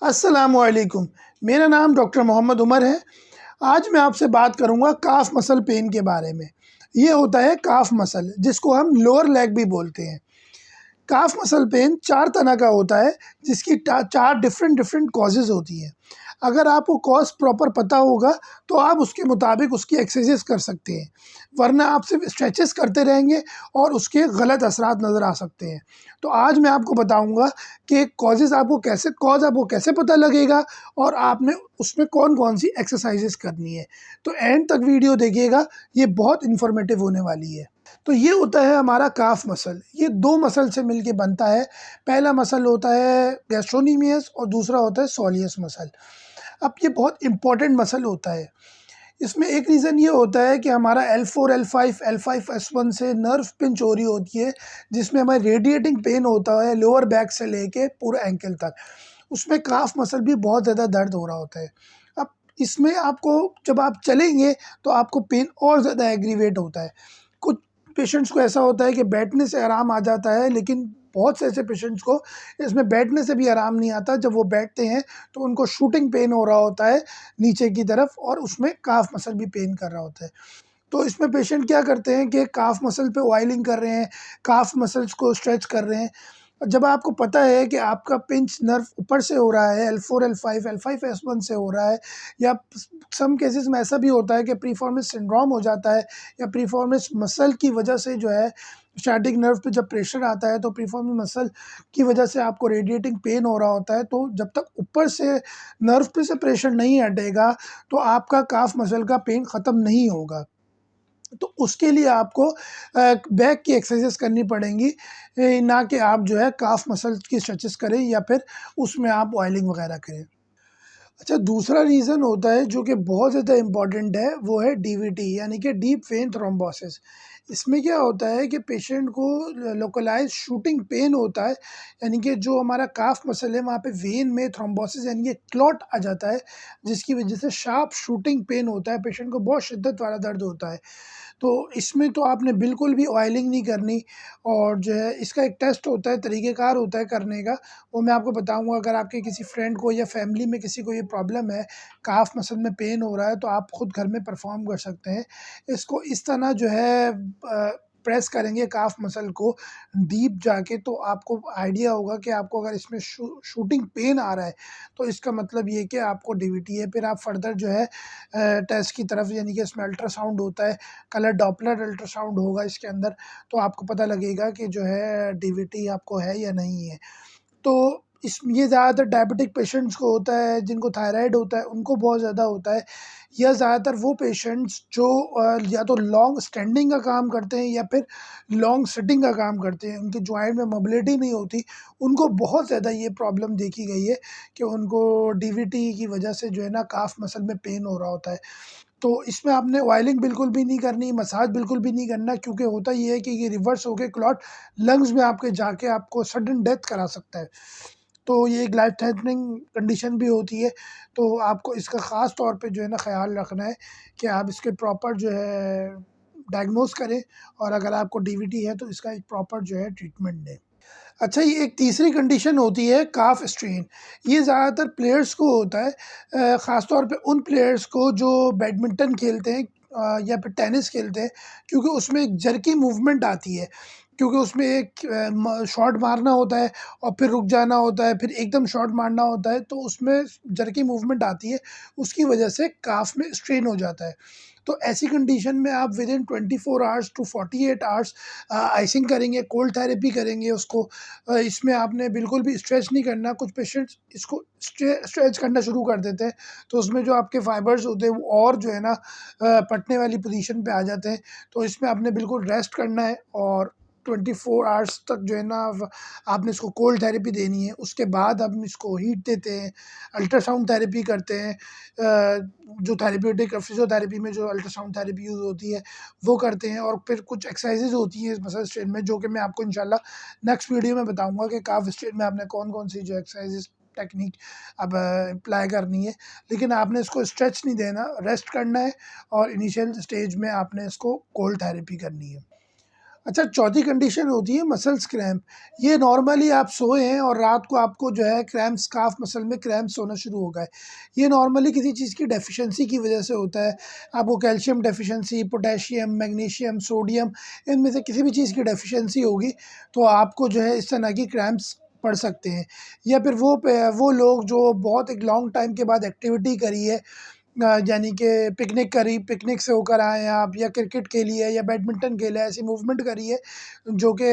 अस्सलामुअलैकुम। मेरा नाम डॉक्टर मोहम्मद उमर है। आज मैं आपसे बात करूंगा काफ मसल पेन के बारे में। ये होता है काफ मसल, जिसको हम लोअर लेग भी बोलते हैं। काफ मसल पेन 4 तरह का होता है, जिसकी 4 डिफरेंट डिफरेंट कॉजेज़ होती हैं। अगर आपको कॉज़ प्रॉपर पता होगा तो आप उसके मुताबिक उसकी एक्सरसाइज कर सकते हैं, वरना आप सिर्फ स्ट्रेचेस करते रहेंगे और उसके गलत असरात नज़र आ सकते हैं। तो आज मैं आपको बताऊंगा कि कॉज़ आपको कैसे पता लगेगा और आपने उसमें कौन-कौन सी एक्सरसाइजेस करनी है। तो एंड तक वीडियो देखिएगा, ये बहुत इन्फॉर्मेटिव होने वाली है। तो ये होता है हमारा काफ मसल। ये 2 मसल से मिलके बनता है। पहला मसल होता है गैस्ट्रोनोमियस और दूसरा होता है सोलियस मसल। अब ये बहुत इम्पोर्टेंट मसल होता है। इसमें एक रीज़न ये होता है कि हमारा L4, L5, L5S1 से नर्व पिंच हो रही होती है, जिसमें हमें रेडिएटिंग पेन होता है लोअर बैक से लेके पूरा एंकल तक। उसमें काफ मसल भी बहुत ज़्यादा दर्द हो रहा होता है। अब इसमें आपको जब आप चलेंगे तो आपको पेन और ज़्यादा एग्रीवेट होता है। कुछ पेशेंट्स को ऐसा होता है कि बैठने से आराम आ जाता है, लेकिन बहुत से ऐसे पेशेंट्स को इसमें बैठने से भी आराम नहीं आता। जब वो बैठते हैं तो उनको शूटिंग पेन हो रहा होता है नीचे की तरफ, और उसमें काफ मसल भी पेन कर रहा होता है। तो इसमें पेशेंट क्या करते हैं कि काफ मसल पे ऑयलिंग कर रहे हैं, काफ मसल्स को स्ट्रेच कर रहे हैं। जब आपको पता है कि आपका पिंच नर्व ऊपर से हो रहा है, L4, L5, L5S1 से हो रहा है, या सम केसेस में ऐसा भी होता है कि प्रीफॉर्मिस सिंड्रोम हो जाता है, या प्रीफॉर्मिस मसल की वजह से जो है स्टैटिक नर्व पे जब प्रेशर आता है तो प्रीफॉर्मिस मसल की वजह से आपको रेडिएटिंग पेन हो रहा होता है। तो जब तक ऊपर से नर्व पे से प्रेशर नहीं हटेगा तो आपका काफ मसल का पेन ख़त्म नहीं होगा। तो उसके लिए आपको बैक की एक्सरसाइज करनी पड़ेंगी, ना कि आप जो है काफ मसल की स्ट्रेचेस करें या फिर उसमें आप ऑयलिंग वगैरह करें। अच्छा, दूसरा रीज़न होता है जो कि बहुत ज़्यादा इम्पॉर्टेंट है, वो है डीवीटी यानी कि डीप वेन थ्रोम्बोसिस। इसमें क्या होता है कि पेशेंट को लोकलाइज़ शूटिंग पेन होता है, यानी कि जो हमारा काफ मसल है वहाँ पे वेन में थ्रोम्बोसिस यानी कि क्लॉट आ जाता है, जिसकी वजह से शार्प शूटिंग पेन होता है, पेशेंट को बहुत शिद्दत वाला दर्द होता है। तो इसमें तो आपने बिल्कुल भी ऑयलिंग नहीं करनी, और जो है इसका एक टेस्ट होता है, तरीक़ेकार होता है करने का, वो मैं आपको बताऊँगा। अगर आपके किसी फ्रेंड को या फैमिली में किसी को ये प्रॉब्लम है, काफ मसल में पेन हो रहा है, तो आप खुद घर में परफॉर्म कर सकते हैं। इसको इस तरह जो है प्रेस करेंगे काफ मसल को डीप जाके, तो आपको आइडिया होगा कि आपको अगर इसमें शूटिंग पेन आ रहा है तो इसका मतलब ये कि आपको डीवीटी है। फिर आप फर्दर जो है टेस्ट की तरफ, यानी कि इसमें अल्ट्रासाउंड होता है, कलर डॉपलर अल्ट्रासाउंड होगा इसके अंदर, तो आपको पता लगेगा कि जो है डीवीटी आपको है या नहीं है। तो ये ज़्यादातर डायबिटिक पेशेंट्स को होता है, जिनको थायराइड होता है उनको बहुत ज़्यादा होता है, या ज़्यादातर वो पेशेंट्स जो या तो लॉन्ग स्टैंडिंग का काम करते हैं या फिर लॉन्ग सिटिंग का काम करते हैं, उनके जॉइंट में मोबिलिटी नहीं होती, उनको बहुत ज़्यादा ये प्रॉब्लम देखी गई है कि उनको डीवीटी की वजह से जो है ना काफ मसल में पेन हो रहा होता है। तो इसमें आपने ऑयलिंग बिल्कुल भी नहीं करनी, मसाज बिल्कुल भी नहीं करना, क्योंकि होता ये है कि ये रिवर्स होके क्लॉट लंग्स में आपके जाके आपको सडन डेथ करा सकता है। तो ये एक लाइफ थ्रेटनिंग कंडीशन भी होती है। तो आपको इसका ख़ास तौर पे जो है ना ख़्याल रखना है कि आप इसके प्रॉपर जो है डायग्नोज़ करें, और अगर आपको डीवीटी है तो इसका एक प्रॉपर जो है ट्रीटमेंट दें। अच्छा, ये एक तीसरी कंडीशन होती है काफ स्ट्रेन। ये ज़्यादातर प्लेयर्स को होता है, ख़ास तौर पे उन प्लेयर्स को जो बैडमिंटन खेलते हैं या फिर टेनिस खेलते हैं, क्योंकि उसमें एक जर्की मूवमेंट आती है। क्योंकि उसमें एक शॉट मारना होता है और फिर रुक जाना होता है, फिर एकदम शॉट मारना होता है, तो उसमें जर्की मूवमेंट आती है, उसकी वजह से काफ में स्ट्रेन हो जाता है। तो ऐसी कंडीशन में आप within 24 hours to 48 hours icing करेंगे, कोल्ड थेरेपी करेंगे उसको। इसमें आपने बिल्कुल भी स्ट्रेच नहीं करना। कुछ पेशेंट्स इसको स्ट्रेच करना शुरू कर देते हैं, तो उसमें जो आपके फाइबर्स होते हैं वो और जो है ना पटने वाली पोजीशन पे आ जाते हैं। तो इसमें आपने बिल्कुल रेस्ट करना है, और 24 आवर्स तक जो है ना आपने इसको कोल्ड थेरेपी देनी है। उसके बाद हम इसको हीट देते हैं, अल्ट्रासाउंड थेरेपी करते हैं, जो थेरेप्यूटिक फिजियोथेरेपी में जो अल्ट्रासाउंड थेरेपी यूज़ होती है वो करते हैं। और फिर कुछ एक्सरसाइजेज होती हैं इस मसल स्ट्रेन में, जो कि मैं आपको इंशाल्लाह नेक्स्ट वीडियो में बताऊंगा कि काफ स्ट्रेन में आपने कौन कौन सी जो एक्सरसाइजेज टेक्निक अब अप्लाई करनी है। लेकिन आपने इसको स्ट्रेच नहीं देना, रेस्ट करना है, और इनिशियल स्टेज में आपने इसको कोल्ड थेरेपी करनी है। अच्छा, चौथी कंडीशन होती है मसल्स क्रैम्प। ये नॉर्मली आप सोए हैं और रात को आपको जो है क्रैम्प्स, काफ मसल में क्रैम्प्स होना शुरू हो गए। ये नॉर्मली किसी चीज़ की डेफिशिएंसी की वजह से होता है। आपको calcium deficiency, potassium, magnesium, sodium, इनमें से किसी भी चीज़ की डेफिशिएंसी होगी तो आपको जो है इस तरह की क्रैम्प्स पड़ सकते हैं। या फिर वो लोग जो बहुत एक लॉन्ग टाइम के बाद एक्टिविटी करी है, यानी कि पिकनिक से होकर आए हैं आप, या क्रिकेट खेली है या बैडमिंटन खेला है, ऐसी मूवमेंट करी है जो कि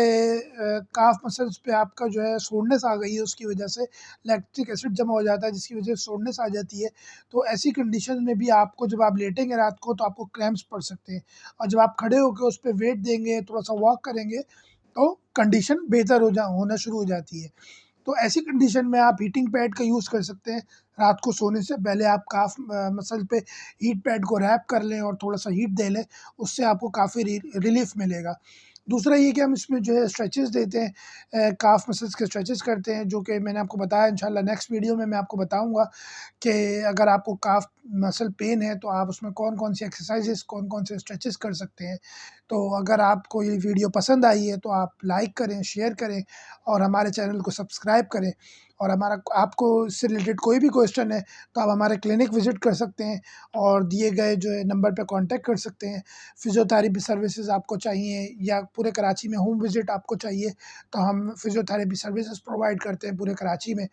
काफ मसल्स पे आपका जो है सोरनेस आ गई है, उसकी वजह से लैक्टिक एसिड जमा हो जाता है जिसकी वजह से सोरनेस आ जाती है। तो ऐसी कंडीशन में भी आपको, जब आप लेटेंगे रात को, तो आपको क्रैम्प्स पड़ सकते हैं। और जब आप खड़े होकर उस पे वेट देंगे, थोड़ा सा वॉक करेंगे, तो कंडीशन बेहतर होना शुरू हो जाती है। तो ऐसी कंडीशन में आप हीटिंग पैड का यूज़ कर सकते हैं। रात को सोने से पहले आप काफ़ मसल पे हीट पैड को रैप कर लें और थोड़ा-सा हीट दे लें, उससे आपको काफ़ी रिलीफ़ मिलेगा। दूसरा ये कि हम इसमें जो है स्ट्रेचेज़ देते हैं, काफ़ मसल्स के स्ट्रेचेज़ करते हैं, जो कि मैंने आपको बताया। इंशाल्लाह नेक्स्ट वीडियो में मैं आपको बताऊँगा कि अगर आपको काफ़ मसल पेन है तो आप उसमें कौन-कौन सी एक्सरसाइज़ेज़, कौन-कौन से स्ट्रेचेज़ कर सकते हैं। तो अगर आपको ये वीडियो पसंद आई है तो आप लाइक करें, शेयर करें और हमारे चैनल को सब्सक्राइब करें। और हमारा, आपको इससे रिलेटेड कोई भी क्वेश्चन है तो आप हमारे क्लिनिक विज़िट कर सकते हैं और दिए गए जो है नंबर पे कांटेक्ट कर सकते हैं। फ़िज़ियोथेरेपी सर्विसेज़ आपको चाहिए या पूरे कराची में होम विज़िट आपको चाहिए, तो हम फ़िज़ियोथेरेपी सर्विसेज़ प्रोवाइड करते हैं पूरे कराची में।